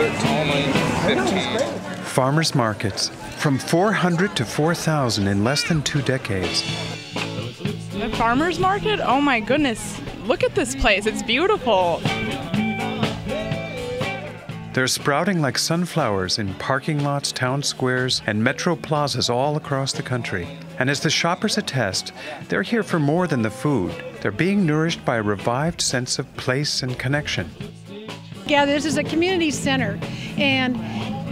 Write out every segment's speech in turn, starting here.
it's only 15. Farmers markets, from 400 to 4,000 in less than 2 decades. The farmers market? Oh my goodness. Look at this place. It's beautiful. They're sprouting like sunflowers in parking lots, town squares, and metro plazas all across the country. And as the shoppers attest, they're here for more than the food. They're being nourished by a revived sense of place and connection. Yeah, this is a community center, and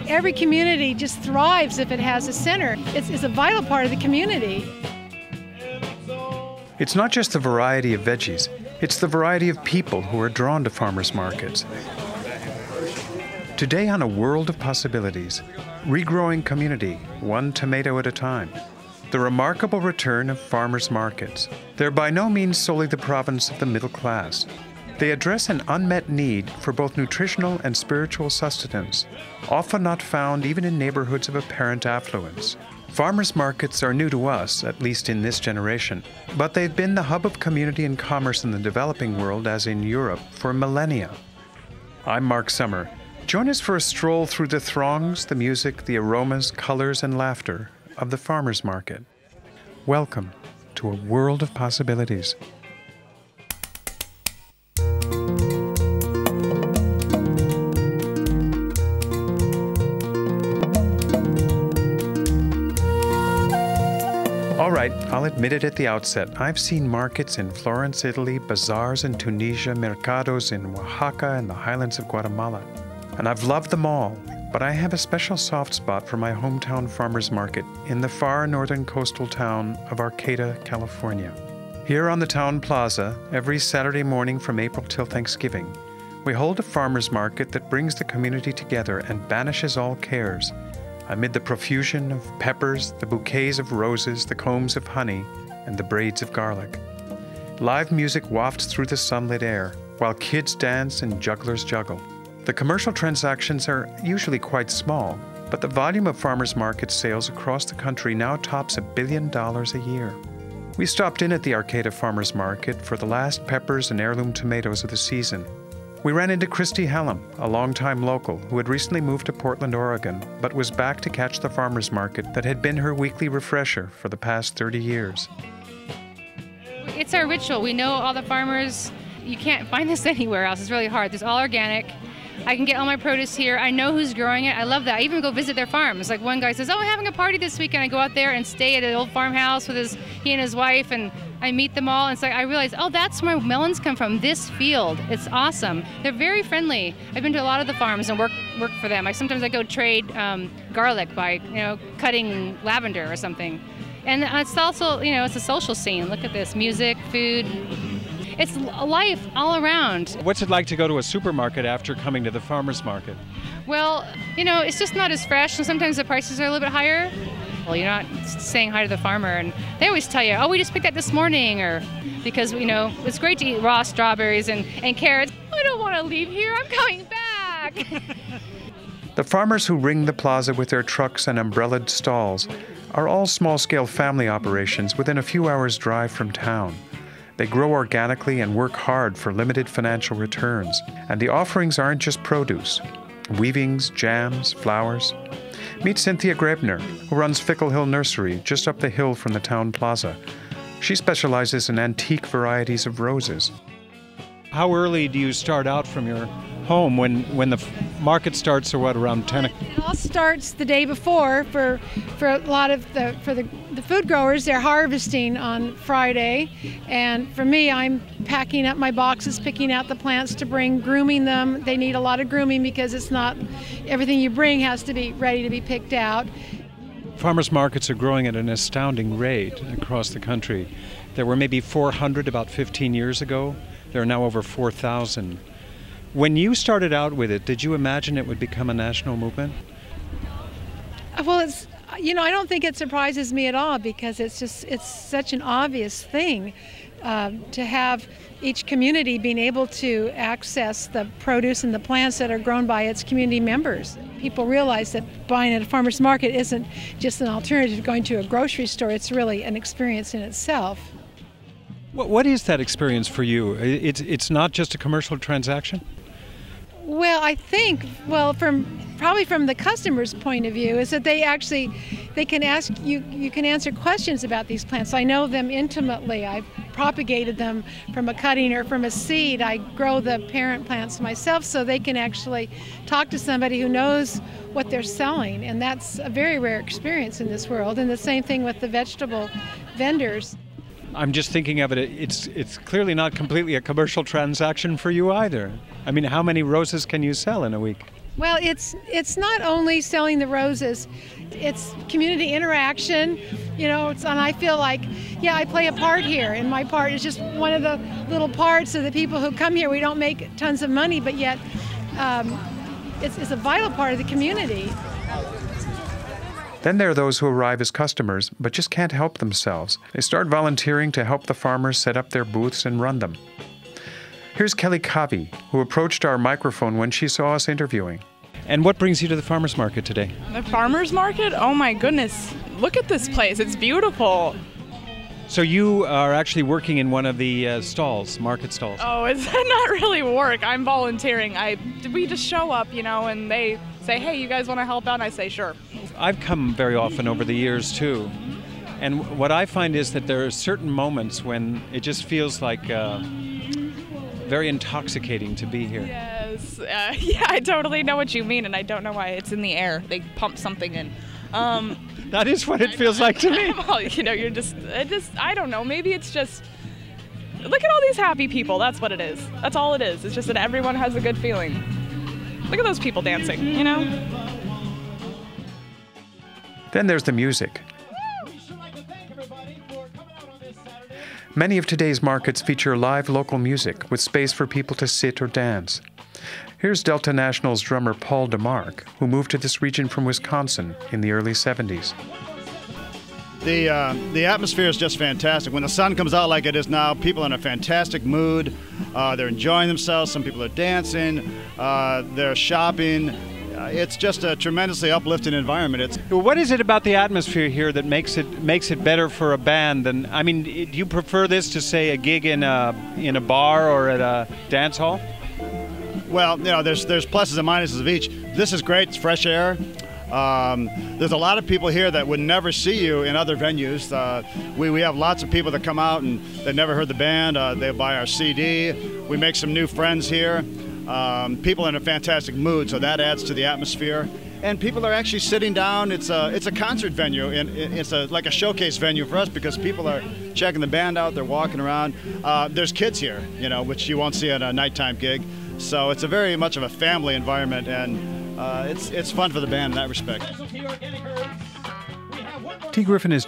every community just thrives if it has a center. It's a vital part of the community. It's not just the variety of veggies, it's the variety of people who are drawn to farmers markets. Today on A World of Possibilities, regrowing community, one tomato at a time. The remarkable return of farmers markets. They're by no means solely the province of the middle class. They address an unmet need for both nutritional and spiritual sustenance, often not found even in neighborhoods of apparent affluence. Farmers markets are new to us, at least in this generation, but they've been the hub of community and commerce in the developing world, as in Europe, for millennia. I'm Mark Sommer. Join us for a stroll through the throngs, the music, the aromas, colors, and laughter of the farmers market. Welcome to A World of Possibilities. All right, I'll admit it at the outset. I've seen markets in Florence, Italy, bazaars in Tunisia, mercados in Oaxaca and the highlands of Guatemala. And I've loved them all, but I have a special soft spot for my hometown farmers market in the far northern coastal town of Arcata, California. Here on the town plaza, every Saturday morning from April till Thanksgiving, we hold a farmers market that brings the community together and banishes all cares. Amid the profusion of peppers, the bouquets of roses, the combs of honey, and the braids of garlic. Live music wafts through the sunlit air, while kids dance and jugglers juggle. The commercial transactions are usually quite small, but the volume of farmers market sales across the country now tops $1 billion a year. We stopped in at the Arcata Farmers Market for the last peppers and heirloom tomatoes of the season. We ran into Christy Hallam, a longtime local who had recently moved to Portland, Oregon, but was back to catch the farmers market that had been her weekly refresher for the past 30 years. It's our ritual. We know all the farmers. You can't find this anywhere else. It's really hard. It's all organic. I can get all my produce here. I know who's growing it. I love that. I even go visit their farms. Like one guy says, oh, we're having a party this weekend. I go out there and stay at an old farmhouse with he and his wife, and I meet them all. And it's like I realize, oh, that's where melons come from, this field. It's awesome. They're very friendly. I've been to a lot of the farms and work for them. Sometimes I go trade garlic by cutting lavender or something. And it's also, it's a social scene. Look at this, music, food. It's life all around. What's it like to go to a supermarket after coming to the farmers market? Well, it's just not as fresh, and sometimes the prices are a little bit higher. Well, you're not saying hi to the farmer, and they always tell you, oh, we just picked that this morning, or because, it's great to eat raw strawberries and carrots. I don't want to leave here, I'm coming back. The farmers who ring the plaza with their trucks and umbrellaed stalls are all small-scale family operations within a few hours' drive from town. They grow organically and work hard for limited financial returns. And the offerings aren't just produce. Weavings, jams, flowers. Meet Cynthia Grebner, who runs Fickle Hill Nursery just up the hill from the town plaza. She specializes in antique varieties of roses. How early do you start out from your home when the market starts, or what, around 10 o'clock? It all starts the day before for a lot of the food growers. They're harvesting on Friday, and for me, I'm packing up my boxes, picking out the plants to bring, grooming them. They need a lot of grooming because it's not everything you bring has to be ready to be picked out. Farmers markets are growing at an astounding rate across the country. There were maybe 400 about 15 years ago. There are now over 4,000. When you started out with it, did you imagine it would become a national movement? Well, I don't think it surprises me at all, because it's such an obvious thing to have each community being able to access the produce and the plants that are grown by its community members. People realize that buying at a farmer's market isn't just an alternative to going to a grocery store. It's really an experience in itself. What is that experience for you? It's not just a commercial transaction? Well, I think, probably from the customer's point of view, is that they can ask you, you can answer questions about these plants. I know them intimately. I've propagated them from a cutting or from a seed. I grow the parent plants myself, so they can actually talk to somebody who knows what they're selling, and that's a very rare experience in this world. And the same thing with the vegetable vendors. I'm just thinking of it, it's clearly not completely a commercial transaction for you either. I mean, how many roses can you sell in a week? Well, it's not only selling the roses, it's community interaction, and I feel like, yeah, I play a part here, and my part is just one of the little parts of the people who come here. We don't make tons of money, but yet it's a vital part of the community. Then there are those who arrive as customers, but just can't help themselves. They start volunteering to help the farmers set up their booths and run them. Here's Kelly Covey, who approached our microphone when she saw us interviewing. And what brings you to the farmers market today? The farmers market? Oh my goodness. Look at this place. It's beautiful. So you are actually working in one of the stalls, market stalls? Oh, it's not really work. I'm volunteering. We just show up, and they say, hey, you guys want to help out? And I say, sure. I've come very often over the years, too. And what I find is that there are certain moments when it just feels like very intoxicating to be here. Yes. Yeah, I totally know what you mean, and I don't know why. It's in the air. They pump something in. That is what it feels like to me. Well, you're I don't know. Maybe it's just, look at all these happy people. That's what it is. That's all it is. It's just that everyone has a good feeling. Look at those people dancing, Then there's the music. Many of today's markets feature live local music with space for people to sit or dance. Here's Delta National's drummer Paul DeMarc, who moved to this region from Wisconsin in the early 70s. The atmosphere is just fantastic. When the sun comes out like it is now, people are in a fantastic mood. They're enjoying themselves. Some people are dancing. They're shopping. It's just a tremendously uplifting environment. What is it about the atmosphere here that makes it better for a band than? I mean, do you prefer this to, say, a gig in a bar or at a dance hall? Well, there's pluses and minuses of each. This is great. It's fresh air. There's a lot of people here that would never see you in other venues. We have lots of people that come out and they've never heard the band. They buy our CD. We make some new friends here. People are in a fantastic mood, so that adds to the atmosphere. And people are actually sitting down. It's a concert venue, and it's like a showcase venue for us because people are checking the band out. They're walking around. There's kids here, which you won't see at a nighttime gig. So it's a very much of a family environment, and it's fun for the band in that respect. T. Griffin is